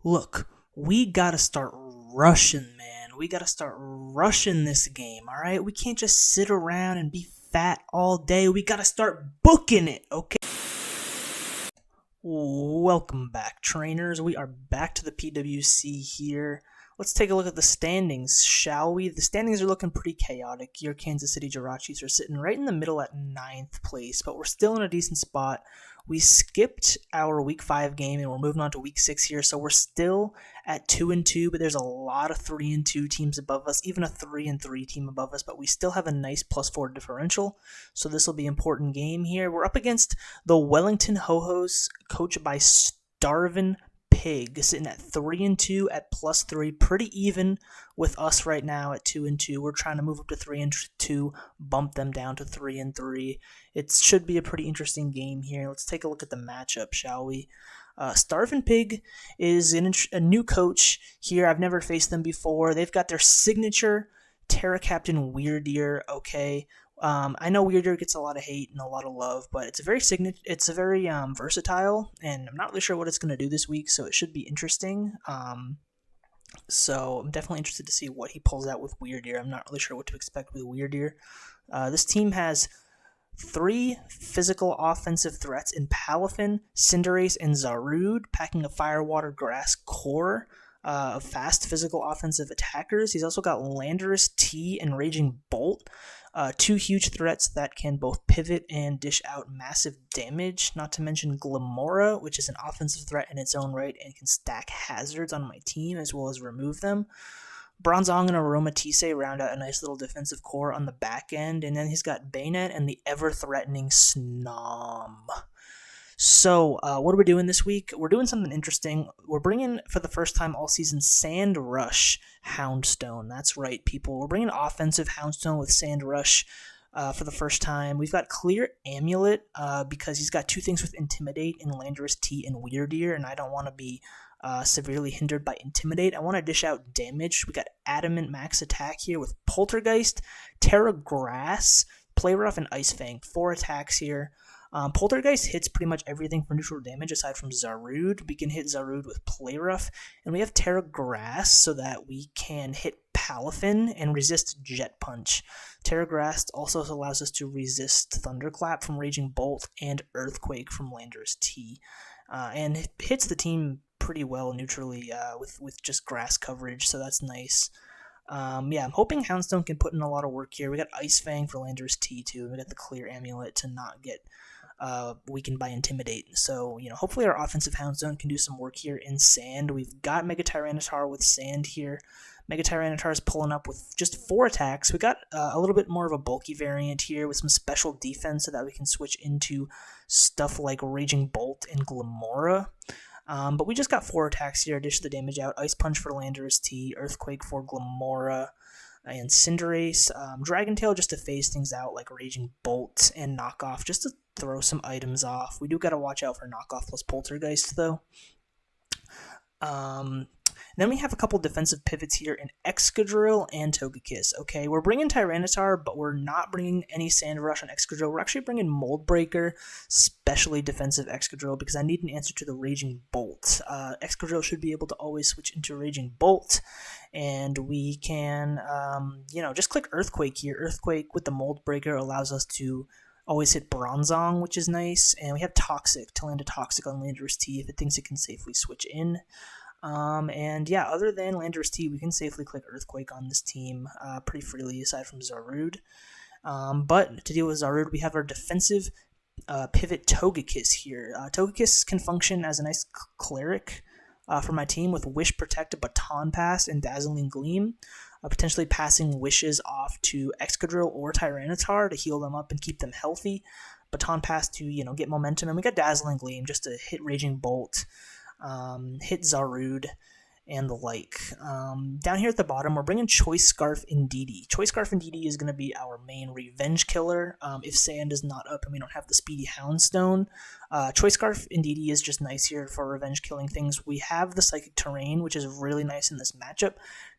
Look, we gotta start rushing, man. We gotta start rushing this game, alright? We can't just sit around and be fat all day. We gotta start booking it, okay? Welcome back, trainers. We are back to the PWC here. Let's take a look at the standings, shall we? The standings are looking pretty chaotic. Your Kansas City Jirachiefs are sitting right in the middle at 9th place, but we're still in a decent spot. We skipped our Week 5 game, and we're moving on to Week 6 here, so we're still at 2-2, but there's a lot of 3-2 teams above us, even a 3-3 team above us, but we still have a nice +4 differential, so this will be an important game here. We're up against the Wellington Ho-Hos, coached by StarvinPig, sitting at 3-2 at +3, pretty even with us right now at 2-2. We're trying to move up to 3-2, bump them down to 3-3. It should be a pretty interesting game here. Let's take a look at the matchup, shall we? StarvinPig is a new coach here. I've never faced them before. They've got their signature Terra Captain Weird Ear. Okay, I know Weird Ear gets a lot of hate and a lot of love, but it's a very versatile, and I'm not really sure what it's going to do this week, so it should be interesting. So I'm definitely interested to see what he pulls out with Weird Ear. I'm not really sure what to expect with Weird Ear. This team has 3 physical offensive threats in Palafin, Cinderace, and Zarude, packing a Fire, Water, Grass core of fast physical offensive attackers. He's also got Landorus, T, and Raging Bolt, 2 huge threats that can both pivot and dish out massive damage, not to mention Glamora, which is an offensive threat in its own right and can stack hazards on my team as well as remove them. Bronzong and Aromatisse round out a nice little defensive core on the back end, and then he's got Bayonet and the ever-threatening Snom. So, what are we doing this week? We're doing something interesting. We're bringing, for the first time all season, Sand Rush Houndstone. That's right, people. We're bringing offensive Houndstone with Sand Rush for the first time. We've got Clear Amulet because he's got 2 things with Intimidate in Landorus T and Weird Ear, and I don't want to be severely hindered by Intimidate. I want to dish out damage. We got Adamant Max Attack here with Poltergeist, Terra Grass, Play Rough, and Ice Fang. 4 attacks here. Poltergeist hits pretty much everything for neutral damage aside from Zarude. We can hit Zarude with Play Rough, and we have Terra Grass so that we can hit Palafin and resist Jet Punch. Terra Grass also allows us to resist Thunderclap from Raging Bolt and Earthquake from Landorus T, and it hits the team pretty well neutrally with just grass coverage, so that's nice. I'm hoping Houndstone can put in a lot of work here. We got Ice Fang for Landorus T too, and we got the Clear Amulet to not get weakened by Intimidate. So, hopefully our offensive Houndstone can do some work here in Sand. We've got Mega Tyranitar with Sand here. Mega Tyranitar is pulling up with just 4 attacks. We got a little bit more of a bulky variant here with some special defense so that we can switch into stuff like Raging Bolt and Glamora. But we just got 4 attacks here, dish the damage out. Ice Punch for Landorus T, Earthquake for Glamora, and Cinderace. Dragon Tail just to phase things out like Raging Bolt, and Knockoff just to throw some items off. We do got to watch out for Knockoff plus Poltergeist, though. Then we have a couple defensive pivots here in Excadrill and Togekiss. Okay, we're bringing Tyranitar, but we're not bringing any Sand Rush on Excadrill. We're actually bringing Mold Breaker, specially defensive Excadrill, because I need an answer to the Raging Bolt. Excadrill should be able to always switch into Raging Bolt, and we can, just click Earthquake here. Earthquake with the Mold Breaker allows us to always hit Bronzong, which is nice, and we have Toxic to land a Toxic on Landorus T if it thinks it can safely switch in. Other than Landorus T, we can safely click Earthquake on this team pretty freely, aside from Zarude. But to deal with Zarude, we have our defensive pivot Togekiss here. Togekiss can function as a nice cleric for my team with Wish, Protect, Baton Pass, and Dazzling Gleam, potentially passing wishes off to Excadrill or Tyranitar to heal them up and keep them healthy. Baton Pass to, get momentum, and we got Dazzling Gleam just to hit Raging Bolt, hit Zarude, and the like. Down here at the bottom, we're bringing Choice Scarf Indeedee. Choice Scarf Indeedee is going to be our main revenge killer if Sand is not up and we don't have the Speedy Houndstone. Choice Scarf Indeedee is just nice here for revenge killing things. We have the Psychic Terrain, which is really nice in this matchup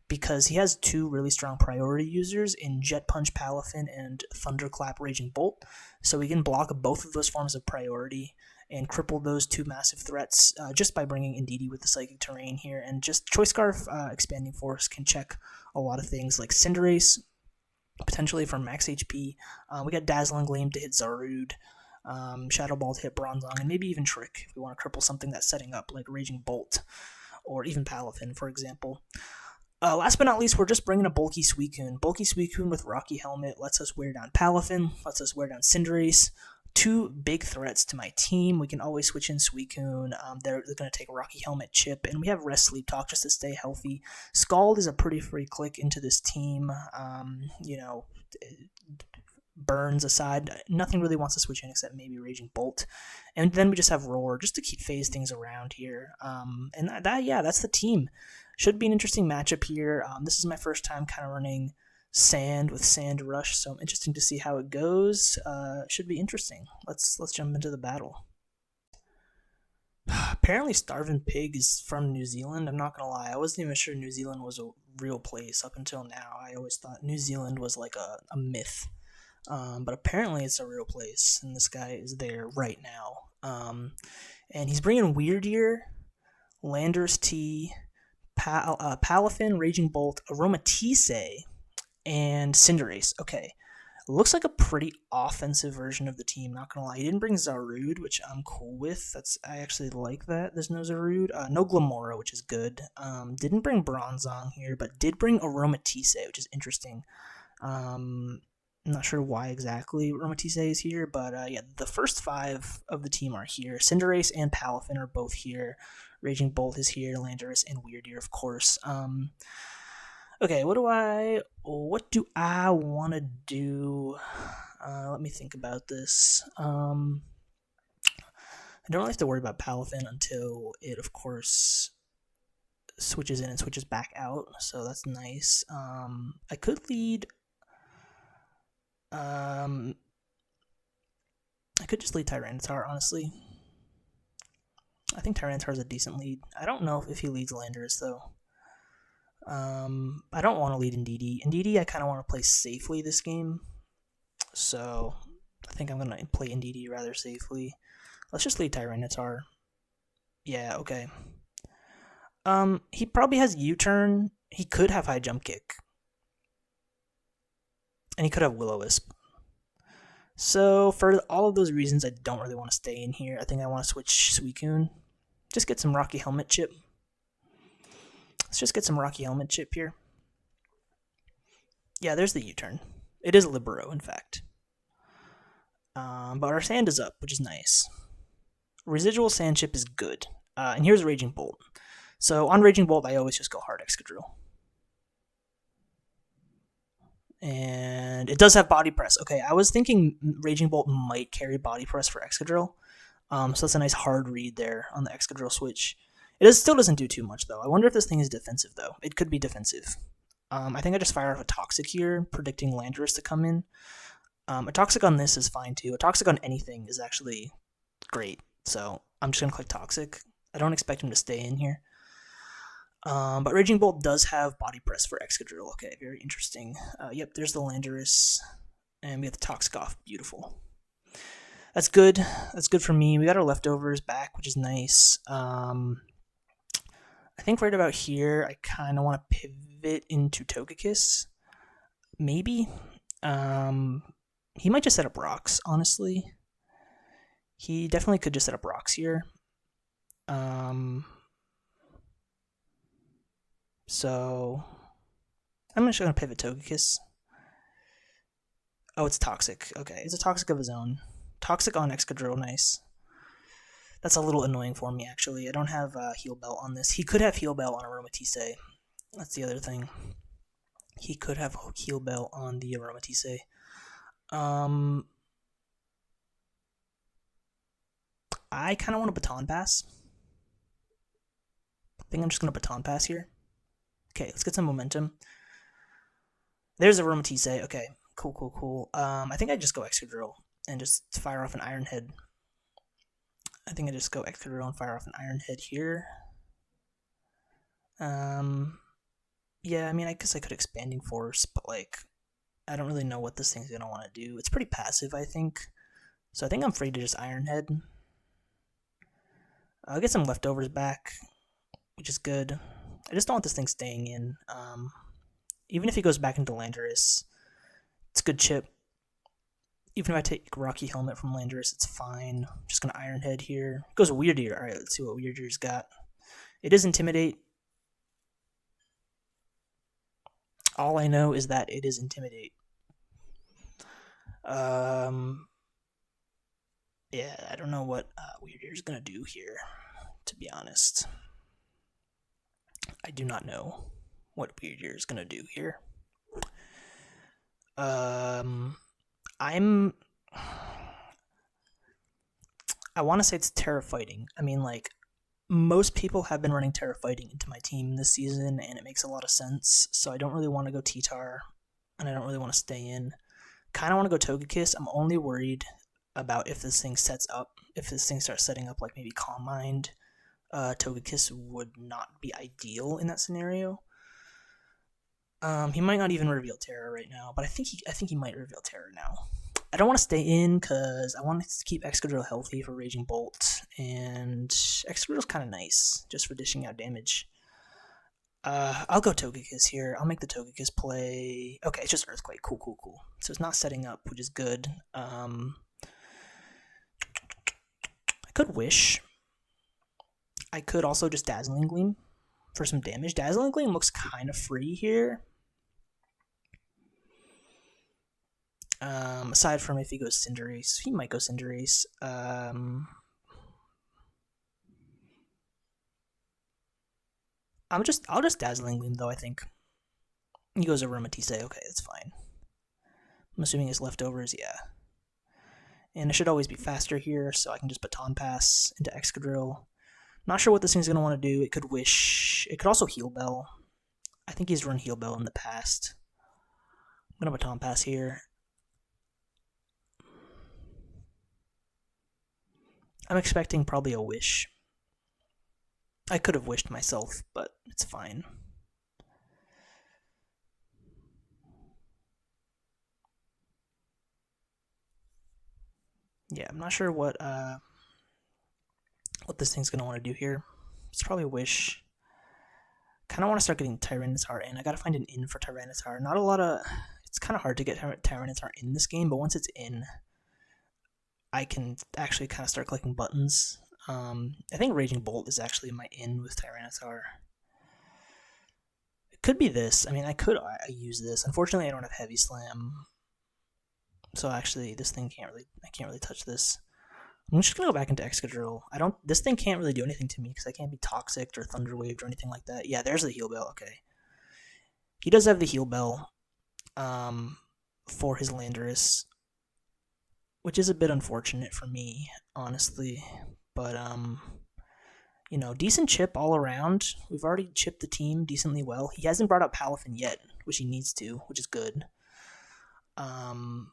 because he has 2 really strong priority users in Jet Punch Palafin and Thunderclap Raging Bolt, so we can block both of those forms of priority and cripple those two massive threats just by bringing Indeedee with the Psychic Terrain here. And just Choice Scarf Expanding Force can check a lot of things like Cinderace, potentially for max HP. We got Dazzling Gleam to hit Zarude, Shadow Ball to hit Bronzong, and maybe even Trick if we want to cripple something that's setting up, like Raging Bolt or even Palafin, for example. Last but not least, we're just bringing a bulky Suicune. Bulky Suicune with Rocky Helmet lets us wear down Palafin, lets us wear down Cinderace. Two big threats to my team. We can always switch in Suicune. They're going to take Rocky Helmet Chip, and we have Rest Sleep Talk just to stay healthy. Scald is a pretty free click into this team. Burns aside, nothing really wants to switch in except maybe Raging Bolt. And then we just have Roar just to keep phase things around here. That's the team. Should be an interesting matchup here. This is my first time kind of running Sand with Sand Rush, so I'm interested to see how it goes. Should be interesting. Let's jump into the battle. Apparently StarvinPig is from New Zealand. I'm not gonna lie, I wasn't even sure New Zealand was a real place up until now. I always thought New Zealand was like a myth. But apparently it's a real place, and this guy is there right now. And he's bringing Weirdeer, Landorus T, Palafin, Raging Bolt, Aromatisse, and Cinderace. Okay, looks like a pretty offensive version of the team, not gonna lie. He didn't bring Zarude, which I'm cool with. I actually like that. There's no Zarude. No Glamora, which is good. Didn't bring Bronzong here, but did bring Aromatisse, which is interesting. I'm not sure why exactly Aromatisse is here, but the first 5 of the team are here. Cinderace and Palafin are both here. Raging Bolt is here, Landorus, and Weirdeer, of course. Okay, what do I want to do? Let me think about this. I don't really have to worry about Palafin until it, of course, switches in and switches back out, so that's nice. I could lead... I could just lead Tyranitar, honestly. I think Tyranitar is a decent lead. I don't know if he leads Landorus, though. I don't want to lead Indeedee. Indeedee, I kind of want to play safely this game. So, I think I'm going to play Indeedee rather safely. Let's just lead Tyranitar. Yeah, okay. He probably has U-turn. He could have High Jump Kick. And he could have Will-O-Wisp. So, for all of those reasons, I don't really want to stay in here. I think I want to switch Suicune. Just get some Rocky Helmet Chip. Let's just get some Rocky Helmet Chip here. Yeah, there's the U-turn. It is Libero, in fact. But our Sand is up, which is nice. Residual Sand Chip is good. And here's Raging Bolt. So, on Raging Bolt, I always just go hard Excadrill. And it does have Body Press. Okay, I was thinking Raging Bolt might carry Body Press for Excadrill. So that's a nice hard read there on the Excadrill switch. Still doesn't do too much, though. I wonder if this thing is defensive, though. It could be defensive. I think I just fire off a Toxic here, predicting Landorus to come in. A Toxic on this is fine, too. A Toxic on anything is actually great. So I'm just going to click Toxic. I don't expect him to stay in here. But Raging Bolt does have Body Press for Excadrill. Okay, very interesting. Yep, there's the Landorus. And we have the Toxic off. Beautiful. That's good. That's good for me. We got our leftovers back, which is nice. I think right about here, I kind of want to pivot into Togekiss. Maybe. He might just set up rocks, honestly. He definitely could just set up rocks here. So, I'm just going to pivot Togekiss. Oh, it's Toxic. Okay, it's a Toxic of his own. Toxic on Excadrill, nice. That's a little annoying for me, actually. I don't have Heal Bell on this. He could have Heal Bell on Aromatisse. That's the other thing. He could have Heal Bell on the Aromatisse. I kind of want to Baton Pass. I think I'm just going to Baton Pass here. Okay, let's get some momentum. There's Aromatisse. Okay, cool. I think I just go Excadrill and just fire off an Iron Head. I think I just go Excadrill and fire off an Iron Head here. Yeah, I mean, I guess I could Expanding Force, but, like, I don't really know what this thing's going to want to do. It's pretty passive, I think. So I think I'm free to just Iron Head. I'll get some leftovers back, which is good. I just don't want this thing staying in. Even if he goes back into Landorus, it's a good chip. Even if I take Rocky Helmet from Landorus, it's fine. I'm just going to Iron Head here. It goes Weird Ear. Alright, let's see what Weird Ear's got. It is Intimidate. All I know is that it is Intimidate. Yeah, I don't know what Weird Ear's going to do here, to be honest. I do not know what Weird Ear is going to do here. I want to say it's Terra Fighting. I mean, like, most people have been running Terra Fighting into my team this season, and it makes a lot of sense, so I don't really want to go T-Tar, and I don't really want to stay in. Kind of want to go Togekiss. I'm only worried about if this thing sets up, if this thing starts setting up like maybe Calm Mind. Togekiss would not be ideal in that scenario. He might not even reveal Terra right now, but I think he might reveal Terra now. I don't want to stay in because I want to keep Excadrill healthy for Raging Bolt, and Excadrill's kind of nice just for dishing out damage. I'll go Togekiss here. I'll make the Togekiss play. Okay, it's just Earthquake. Cool. So it's not setting up, which is good. I could Wish. I could also just Dazzling Gleam for some damage. Dazzling Gleam looks kind of free here. Aside from if he goes Cinderace. He might go Cinderace. I'll just Dazzling Gleam though, I think. He goes Aromatisse. Okay, that's fine. I'm assuming his leftovers, yeah. And it should always be faster here, so I can just Baton Pass into Excadrill. Not sure what this thing's going to want to do. It could Wish. It could also Heal Bell. I think he's run Heal Bell in the past. I'm going to Baton Pass here. I'm expecting probably a Wish. I could have wished myself, but it's fine. Yeah, I'm not sure what this thing's gonna want to do here. It's probably a Wish. Kind of want to start getting Tyranitar in. I gotta find an in for Tyranitar. Not a lot of. It's kind of hard to get Tyranitar in this game, but once it's in, I can actually kind of start clicking buttons. I think Raging Bolt is actually my in with Tyranitar. It could be this. I mean, I use this. Unfortunately, I don't have Heavy Slam, so actually, this thing I can't really touch this. I'm just gonna go back into Excadrill. This thing can't really do anything to me because I can't be Toxic or Thunder Waved or anything like that. Yeah, there's the Heal Bell. Okay, he does have the Heal Bell, for his Landorus, which is a bit unfortunate for me, honestly. But you know, decent chip all around. We've already chipped the team decently well. He hasn't brought up Palafin yet, which he needs to, which is good. I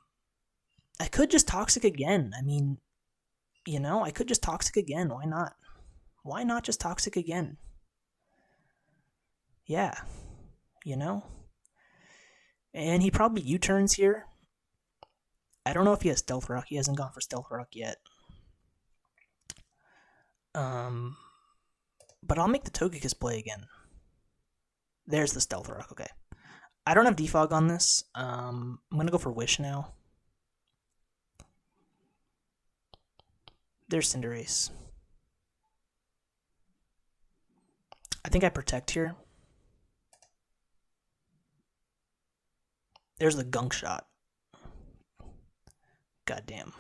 could just Toxic again. I mean, you know, I could just Toxic again. Why not? Why not just Toxic again? Yeah, you know? And he probably U-turns here. I don't know if he has Stealth Rock. He hasn't gone for Stealth Rock yet. But I'll make the Togekiss play again. There's the Stealth Rock, okay. I don't have Defog on this. I'm going to go for Wish now. There's Cinderace. I think I Protect here. There's the Gunk Shot. Goddamn.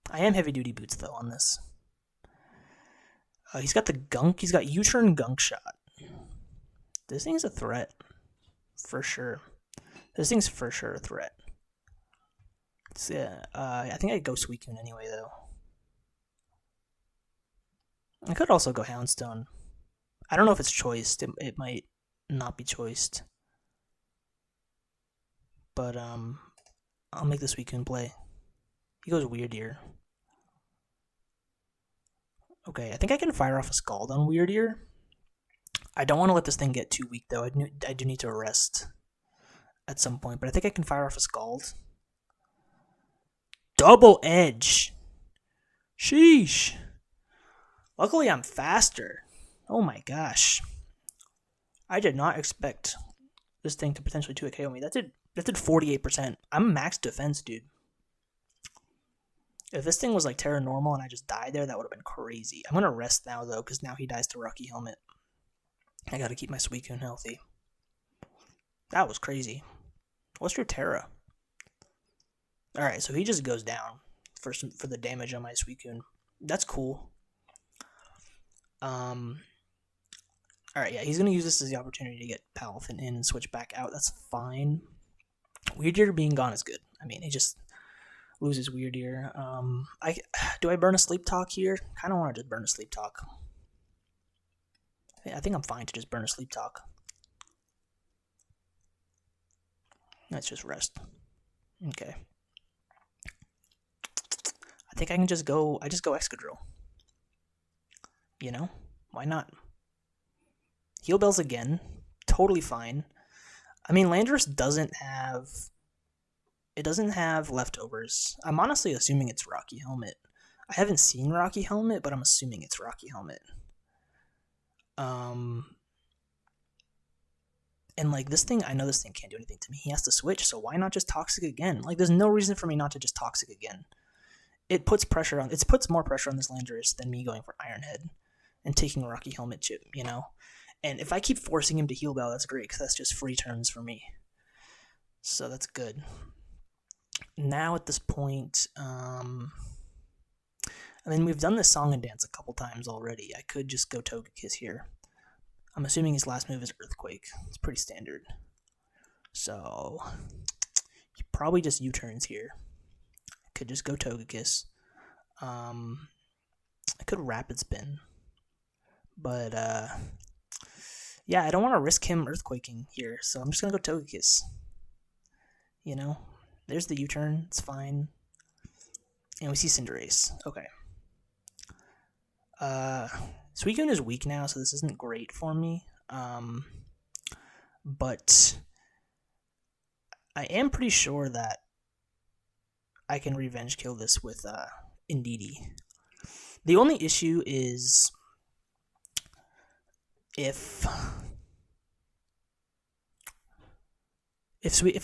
I am Heavy Duty Boots, though, on this. He's got the Gunk. He's got U-turn Gunk Shot. This thing's a threat. For sure. This thing's for sure a threat. Yeah, I think I'd go Suicune anyway, though. I could also go Houndstone. I don't know if it's choiced. It might not be choiced. But, I'll make the Suicune play. He goes Weird Ear. Okay, I think I can fire off a Scald on Weird Ear. I don't want to let this thing get too weak, though. I do need to rest at some point, but I think I can fire off a Scald. Double Edge! Sheesh! Luckily, I'm faster. Oh my gosh. I did not expect this thing to potentially 2 KO me. That did 48%. I'm max defense, dude. If this thing was like Terra Normal and I just died there, that would have been crazy. I'm going to rest now, though, because now he dies to Rocky Helmet. I got to keep my Suicune healthy. That was crazy. What's your Terra? Alright, so he just goes down for the damage on my Suicune. That's cool. Alright, yeah, he's going to use this as the opportunity to get Palafin in and switch back out. That's fine. Weird Ear being gone is good. I mean, he just loses Weird Ear. Do I burn a Sleep Talk here? Kind of want to just burn a Sleep Talk. I think I'm fine to just burn a Sleep Talk. Let's just rest. Okay. I think I can just go. I just go Excadrill. You know, why not? Heal Bells again. Totally fine. I mean, Landorus doesn't have. It doesn't have leftovers. I'm honestly assuming it's Rocky Helmet. I haven't seen Rocky Helmet, but I'm assuming it's Rocky Helmet. And like this thing, I know this thing can't do anything to me. He has to switch, so why not just Toxic again? Like, there's no reason for me not to just Toxic again. It puts more pressure on this Landorus than me going for Iron Head and taking Rocky Helmet chip, you know? And if I keep forcing him to Heal Bell, that's great, because that's just free turns for me. So that's good. Now at this point, I mean, we've done this Song and Dance a couple times already. I could just go Togekiss here. I'm assuming his last move is Earthquake. It's pretty standard. So, he probably just U-turns here. I could just go Togekiss. I could Rapid Spin. But, yeah, I don't want to risk him Earthquaking here, so I'm just going to go Togekiss. You know? There's the U-turn. It's fine. And we see Cinderace. Okay. Suicune is weak now, so this isn't great for me. But I am pretty sure that I can revenge kill this with Indeedee. The only issue is if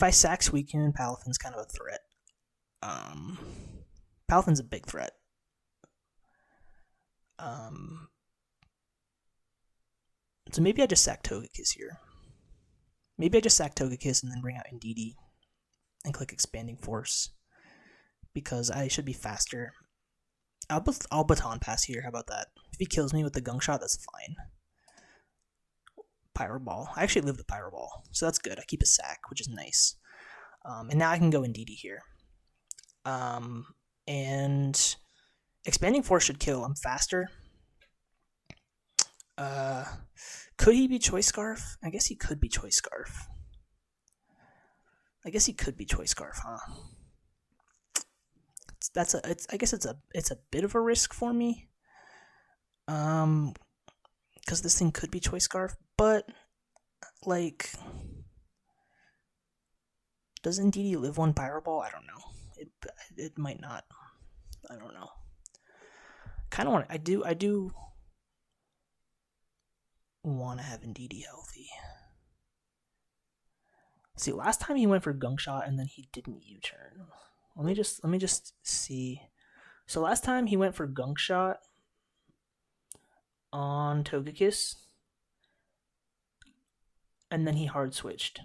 I sack Suicune, Palafin's kind of a threat. Palafin's a big threat. So maybe I just sack Togekiss here. Maybe I just sack Togekiss and then bring out Indeedee and click Expanding Force, because I should be faster. I'll Baton Pass here, how about that? If he kills me with the Gunk Shot, that's fine. Pyro Ball. I actually live the Pyro Ball, so that's good. I keep a sack, which is nice. And now I can go Indeedee here. And Expanding Force should kill. I'm faster. Could he be Choice Scarf? I guess he could be Choice Scarf. I guess he could be Choice Scarf, huh? I guess it's a bit of a risk for me. Because this thing could be Choice Scarf, but like, does Indeedee live one Pyro Ball? I don't know. It might not. I don't know. Kind of want. I do want to have Indeedee healthy. See, last time he went for Gunk Shot and then he didn't U-turn. Let me just see. So last time he went for Gunk Shot on Togekiss, and then he hard switched.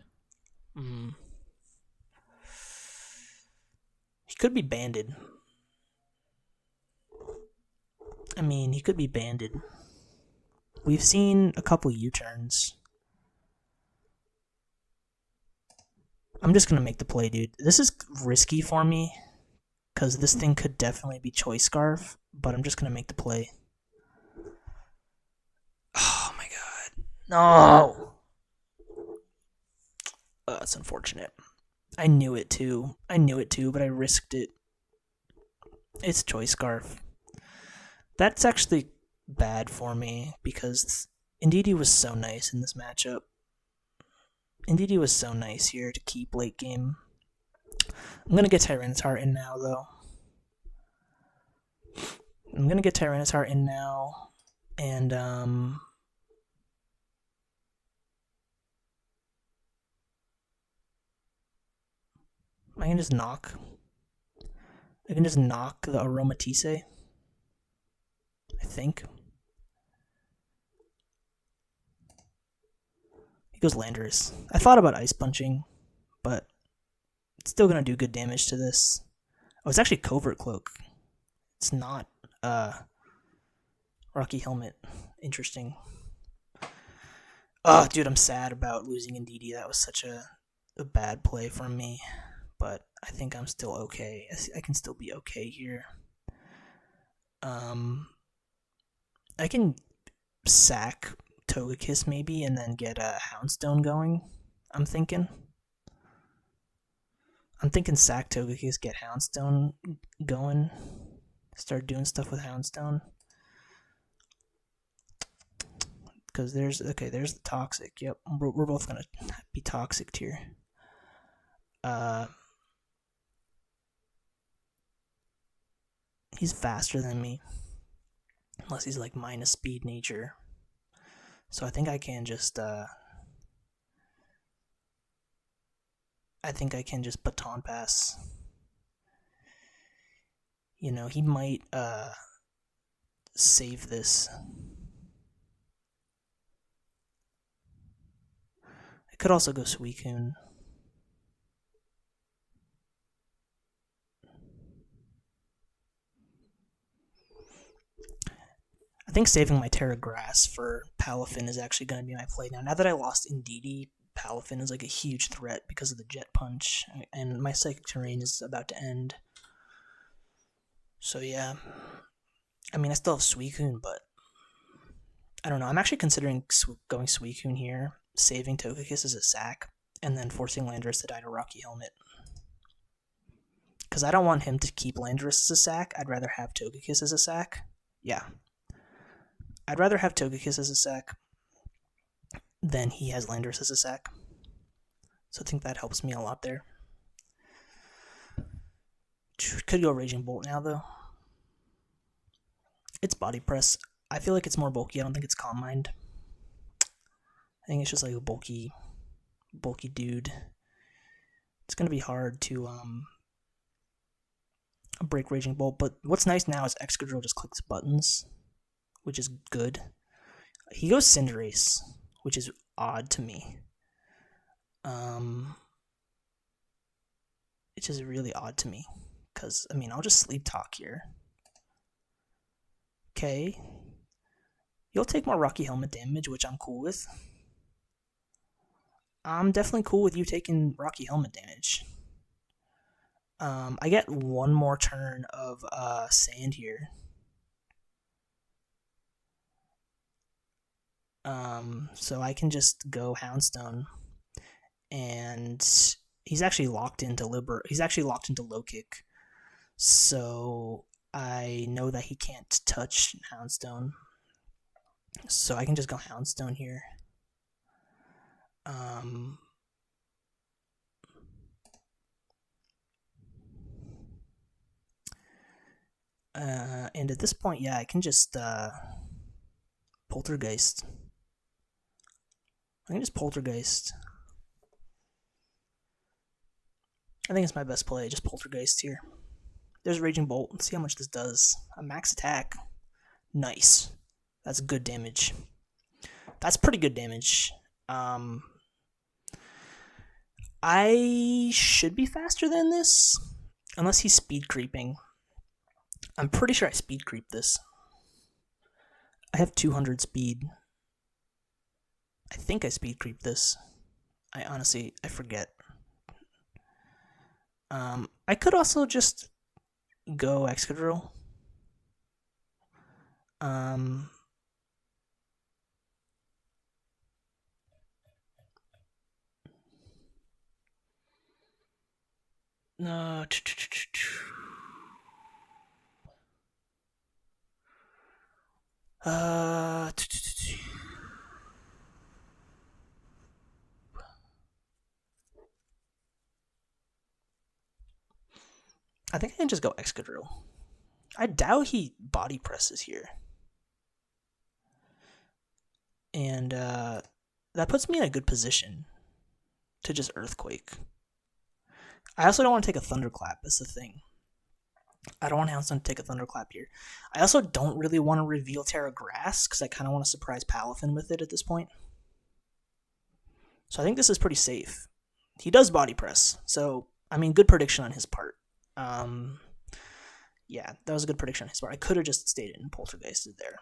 He could be banded. I mean, he could be banded. We've seen a couple U-turns. I'm just going to make the play, dude. This is risky for me, because this thing could definitely be Choice Scarf, but I'm just going to make the play. Oh my god. No! That's unfortunate. I knew it too, but I risked it. It's Choice Scarf. That's actually bad for me, because Indeedee was so nice in this matchup. Indeedee was so nice here to keep late game. I'm going to get Tyranitar in now, though. And I can just knock. I can just knock the Aromatisse, I think. He goes Landorus. I thought about Ice Punching, but it's still gonna do good damage to this. Oh, it's actually Covert Cloak. It's not Rocky Helmet. Interesting. Oh, dude, I'm sad about losing Indeedee. That was such a bad play from me. But I think I'm still okay. I can still be okay here. I can sack Togekiss maybe and then get a Houndstone going. I'm thinking sack Togekiss, get Houndstone going, start doing stuff with Houndstone. Because there's the Toxic. Yep, we're both gonna be Toxic here. He's faster than me, unless he's like minus speed nature. So I think I can just baton pass. You know, he might save this. I could also go Suicune. I think saving my Terra Grass for Palafin is actually going to be my play now. Now that I lost Indeedee, Palafin is like a huge threat because of the Jet Punch, and my Psychic Terrain is about to end. So yeah, I mean I still have Suicune, but I don't know. I'm actually considering going Suicune here, saving Togekiss as a sack, and then forcing Landorus to die to Rocky Helmet. Because I don't want him to keep Landorus as a sack. I'd rather have Togekiss as a sack. Yeah. I'd rather have Togekiss as a sack than he has Landorus as a sack. So I think that helps me a lot there. Could go Raging Bolt now, though. It's Body Press. I feel like it's more bulky. I don't think it's Calm Mind. I think it's just like a bulky dude. It's going to be hard to break Raging Bolt, but what's nice now is Excadrill just clicks buttons, which is good. He goes Cinderace, which is odd to me. It's just really odd to me, because, I mean, I'll just Sleep Talk here. Okay. You'll take more Rocky Helmet damage, which I'm cool with. I'm definitely cool with you taking Rocky Helmet damage. I get one more turn of Sand here. So I can just go Houndstone, and he's actually locked into Low Kick, so I know that he can't touch Houndstone. So I can just go Houndstone here. And at this point, yeah, I can just Poltergeist. I can just Poltergeist. I think it's my best play, just Poltergeist here. There's Raging Bolt. Let's see how much this does. A max attack. Nice. That's good damage. That's pretty good damage. I should be faster than this, unless he's speed creeping. I'm pretty sure I speed creep this. I have 200 speed. I think I speed creep this. I forget. I could also just go Excadrill. No. I think I can just go Excadrill. I doubt he body presses here. And that puts me in a good position to just Earthquake. I also don't want to take a Thunderclap. That's the thing. I don't want Houndstone to take a Thunderclap here. I also don't really want to reveal Terra Grass because I kind of want to surprise Palafin with it at this point. So I think this is pretty safe. He does Body Press, so I mean, good prediction on his part. Yeah, that was a good prediction on his part. I could have just stayed in Poltergeisted there.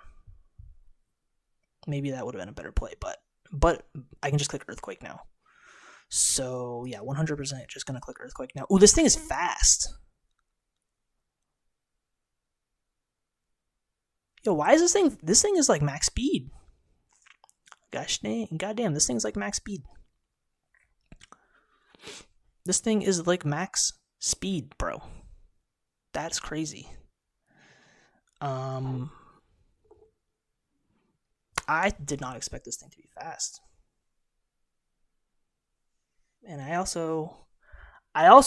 Maybe that would have been a better play, but I can just click Earthquake now. So yeah, 100% just gonna click Earthquake now. Ooh, this thing is fast. Yo, why is this thing? This thing is like max speed. Gosh dang, goddamn, this thing's like max speed. This thing is like max speed, bro. That's crazy. I did not expect this thing to be fast. And I also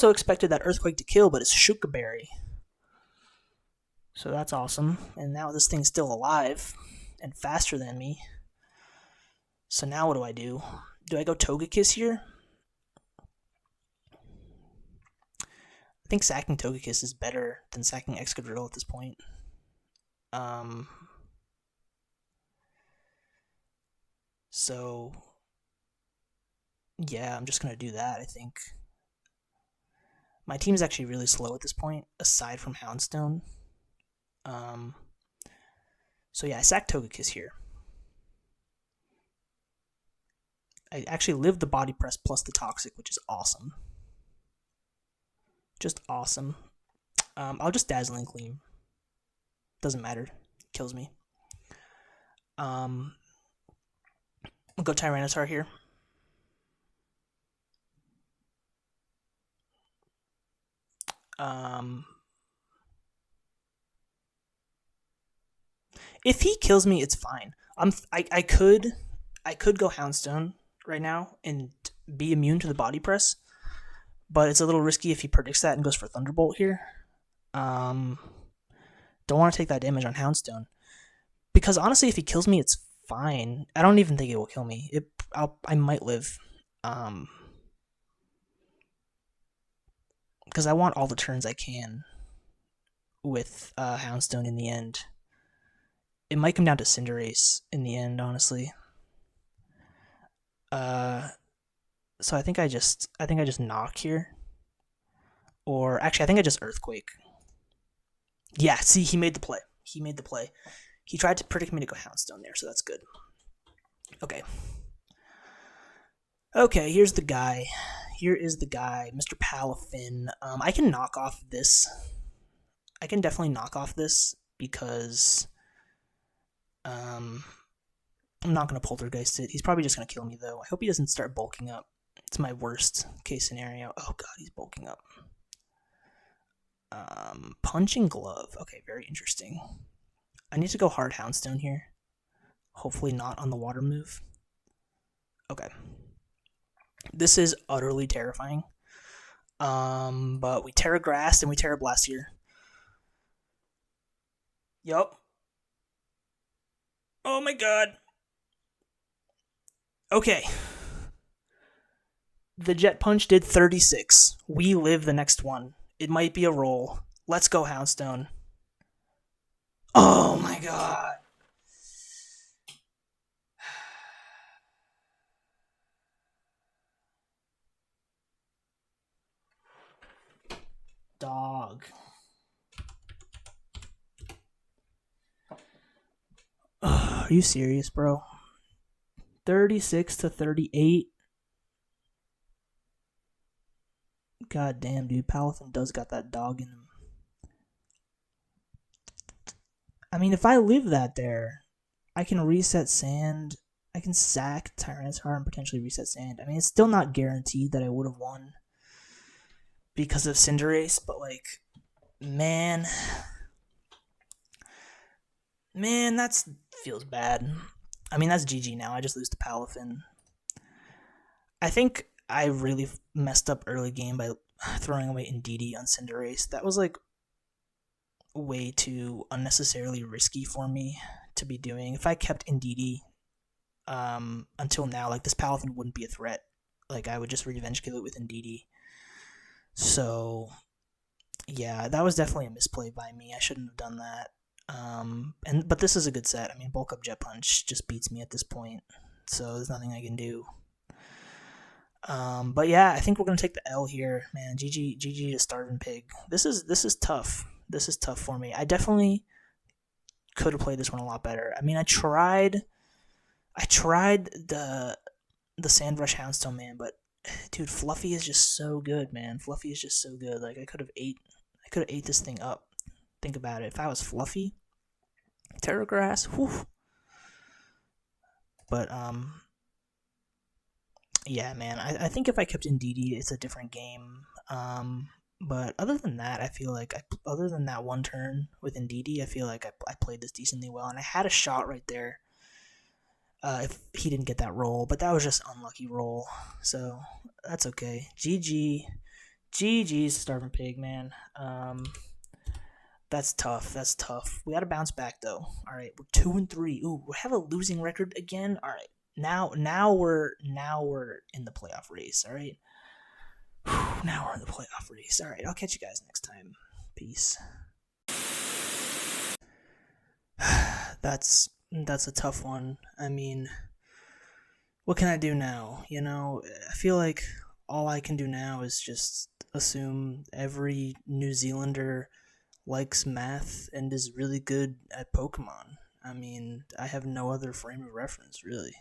expected that Earthquake to kill, but it's Shukaberry. So that's awesome. And now this thing's still alive and faster than me. So now what do I do? Do I go Togekiss here? I think sacking Togekiss is better than sacking Excadrill at this point. So yeah, I'm just gonna do that, I think. My team is actually really slow at this point, aside from Houndstone. So yeah, I sacked Togekiss here. I actually lived the Body Press plus the Toxic, which is awesome. Just awesome. I'll just Dazzling Gleam. Doesn't matter. Kills me. I'll go Tyranitar here. If he kills me, it's fine. I could go Houndstone right now and be immune to the Body Press, but it's a little risky if he predicts that and goes for Thunderbolt here. Don't want to take that damage on Houndstone because honestly, if he kills me, it's fine. I don't even think it will kill me. I might live. Because I want all the turns I can with Houndstone in the end. It might come down to Cinderace in the end, honestly. So I think I just knock here. Or actually, I think I just Earthquake. Yeah, see, he made the play. He tried to predict me to go Houndstone there, so that's good. Okay. Okay, here's the guy. Here is the guy, Mr. Palafin. I can knock off this. I can definitely knock off this because I'm not going to Poltergeist it. He's probably just going to kill me, though. I hope he doesn't start bulking up. It's my worst case scenario. Oh, God, he's bulking up. Punching Glove. Okay, very interesting. I need to go hard Houndstone here. Hopefully not on the water move. Okay. This is utterly terrifying. But we Terra Grass and we Terra Blast here. Yup. Oh my god. Okay. The Jet Punch did 36. We live the next one. It might be a roll. Let's go, Houndstone. Oh my god. Dog. Are you serious, bro? 36 to 38. God damn, dude. Palafin does got that dog in him. I mean, if I live that there, I can reset Sand. I can sack Tyranitar and potentially reset Sand. I mean, it's still not guaranteed that I would have won because of Cinderace, but like, man, that feels bad. I mean, that's GG now. I just lose to Palafin. I think I really messed up early game by throwing away Indeedee on Cinderace. That was like way too unnecessarily risky for me to be doing. If I kept Indeedee, until now. Like, this Palafin wouldn't be a threat. Like, I would just revenge kill it with Indeedee. So, yeah, that was definitely a misplay by me. I shouldn't have done that. But this is a good set. I mean, Bulk Up Jet Punch just beats me at this point, so there's nothing I can do. But yeah, I think we're gonna take the L here, man. GG to StarvinPig. This is tough. This is tough for me. I definitely could have played this one a lot better. I mean, I tried the Sandrush Houndstone, man, but dude, Fluffy is just so good, man. Fluffy is just so good. Like, I could have ate this thing up. Think about it. If I was Fluffy, Terra Grass, whew. But yeah, man. I think if I kept Indeedee, it's a different game. But other than that, I feel like other than that one turn with Indeedee, I feel like I played this decently well, and I had a shot right there. If he didn't get that roll, but that was just unlucky roll, so that's okay. GG's StarvinPig, man. That's tough. That's tough. We got to bounce back though. All right, we're 2-3. Ooh, we have a losing record again. All right, now we're in the playoff race. All right, now we're in the playoff race. All right, I'll catch you guys next time. Peace. That's a tough one. I mean, what can I do now? You know, I feel like all I can do now is just assume every New Zealander likes math and is really good at Pokemon. I mean, I have no other frame of reference, really.